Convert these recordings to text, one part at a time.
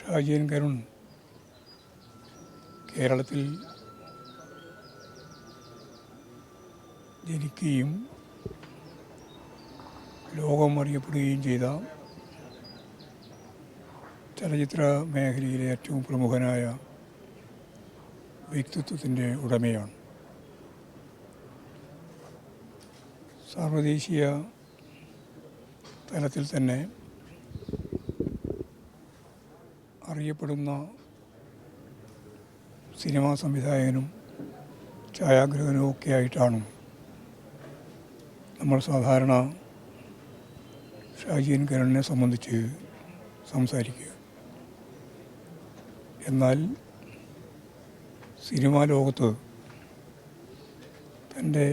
ഷാജി കരുൺ കേരളത്തിൽ ജനിക്കുകയും ലോകം അറിയപ്പെടുകയും ചെയ്ത ചലച്ചിത്ര മേഖലയിലെ ഏറ്റവും പ്രമുഖനായ വ്യക്തിത്വത്തിൻ്റെ ഉടമയാണ്. സാർവദേശീയ തലത്തിൽ തന്നെ അറിയപ്പെടുന്ന സിനിമാ സംവിധായകനും ഛായാഗ്രഹനും ഒക്കെ ആയിട്ടാണ് നമ്മൾ സാധാരണ ഷാജി കരുണിനെ സംബന്ധിച്ച് സംസാരിക്കുക. എന്നാൽ സിനിമാ ലോകത്ത് തൻ്റെ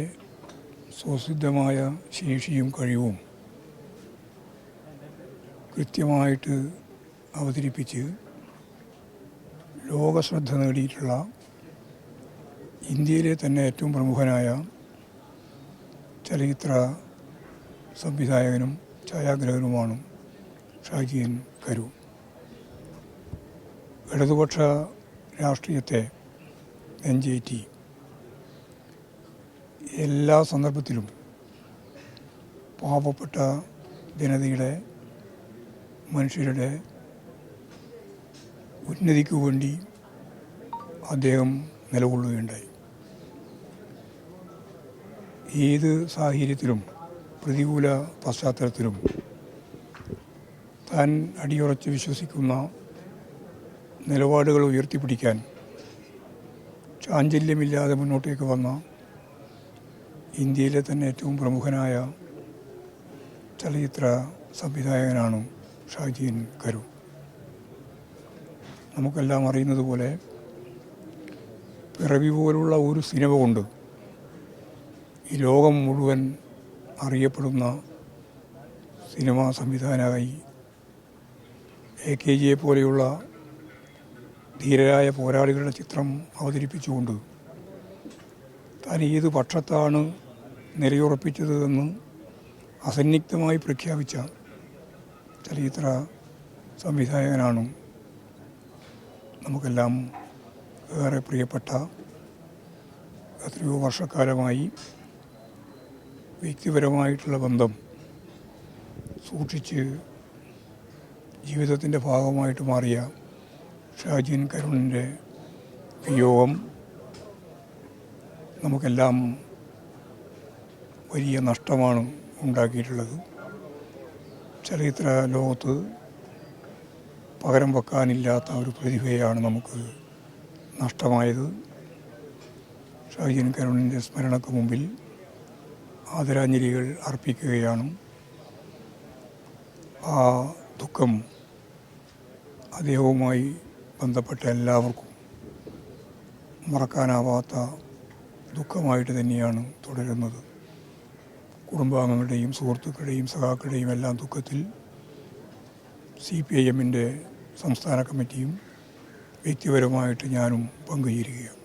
സ്വസിദ്ധമായ ശേഷിയും കഴിവും കൃത്യമായിട്ട് അവതരിപ്പിച്ച് ലോകശ്രദ്ധ നേടിയിട്ടുള്ള ഇന്ത്യയിലെ തന്നെ ഏറ്റവും പ്രമുഖനായ ചലച്ചിത്ര സംവിധായകനും ഛായാഗ്രഹനുമാണ് ഷാജി കരുൺ. ഇടതുപക്ഷ രാഷ്ട്രീയത്തെ നെഞ്ചേറ്റി എല്ലാ സന്ദർഭത്തിലും പാവപ്പെട്ട ജനതയുടെ മനുഷ്യരുടെ ഉന്നതിക്ക് വേണ്ടി അദ്ദേഹം നിലകൊള്ളുകയുണ്ടായി. ഏത് സാഹചര്യത്തിലും പ്രതികൂല പശ്ചാത്തലത്തിലും താൻ അടിയുറച്ച് വിശ്വസിക്കുന്ന നിലപാടുകൾ ഉയർത്തിപ്പിടിക്കാൻ ചാഞ്ചല്യമില്ലാതെ മുന്നോട്ടേക്ക് വന്ന ഇന്ത്യയിലെ തന്നെ ഏറ്റവും പ്രമുഖനായ ചലച്ചിത്ര സംവിധായകനാണ് ഷാജി കരുൺ. നമുക്കെല്ലാം അറിയുന്നത് പോലെ പിറവി പോലുള്ള ഒരു സിനിമ കൊണ്ട് ഈ ലോകം മുഴുവൻ അറിയപ്പെടുന്ന സിനിമാ സംവിധായകനായി AKG പോലെയുള്ള ധീരരായ പോരാളികളുടെ ചിത്രം അവതരിപ്പിച്ചുകൊണ്ട് താൻ ഏത് പക്ഷത്താണ് നിലയുറപ്പിച്ചത് എന്ന് അസന്നിഗ്ധമായി പ്രഖ്യാപിച്ച ചലച്ചിത്ര സംവിധായകനാണ് നമുക്കെല്ലാം ഏറെ പ്രിയപ്പെട്ട എത്രയോ വർഷക്കാലമായി വ്യക്തിപരമായിട്ടുള്ള ബന്ധം സൂക്ഷിച്ച് ജീവിതത്തിൻ്റെ ഭാഗമായിട്ട് മാറിയ ഷാജി കരുണിൻ്റെ വിയോഗം നമുക്കെല്ലാം വലിയ നഷ്ടമാണ് ഉണ്ടാക്കിയിട്ടുള്ളത്. ചലച്ചിത്ര ലോകത്ത് പകരം വെക്കാനില്ലാത്ത ഒരു പ്രതിഭയാണ് നമുക്ക് നഷ്ടമായത്. ഷാജി കരുണിൻ്റെ സ്മരണയ്ക്ക് മുമ്പിൽ ആദരാഞ്ജലികൾ അർപ്പിക്കുകയാണ്. ആ ദുഃഖം അദ്ദേഹവുമായി ബന്ധപ്പെട്ട എല്ലാവർക്കും മറക്കാനാവാത്ത ദുഃഖമായിട്ട് തന്നെയാണ് തുടരുന്നത്. കുടുംബാംഗങ്ങളുടെയും സുഹൃത്തുക്കളുടെയും സഖാക്കളുടെയും എല്ലാം ദുഃഖത്തിൽ CPIM സംസ്ഥാന കമ്മിറ്റിയും വ്യക്തിപരമായിട്ട് ഞാനും പങ്കുചേരുകയാണ്.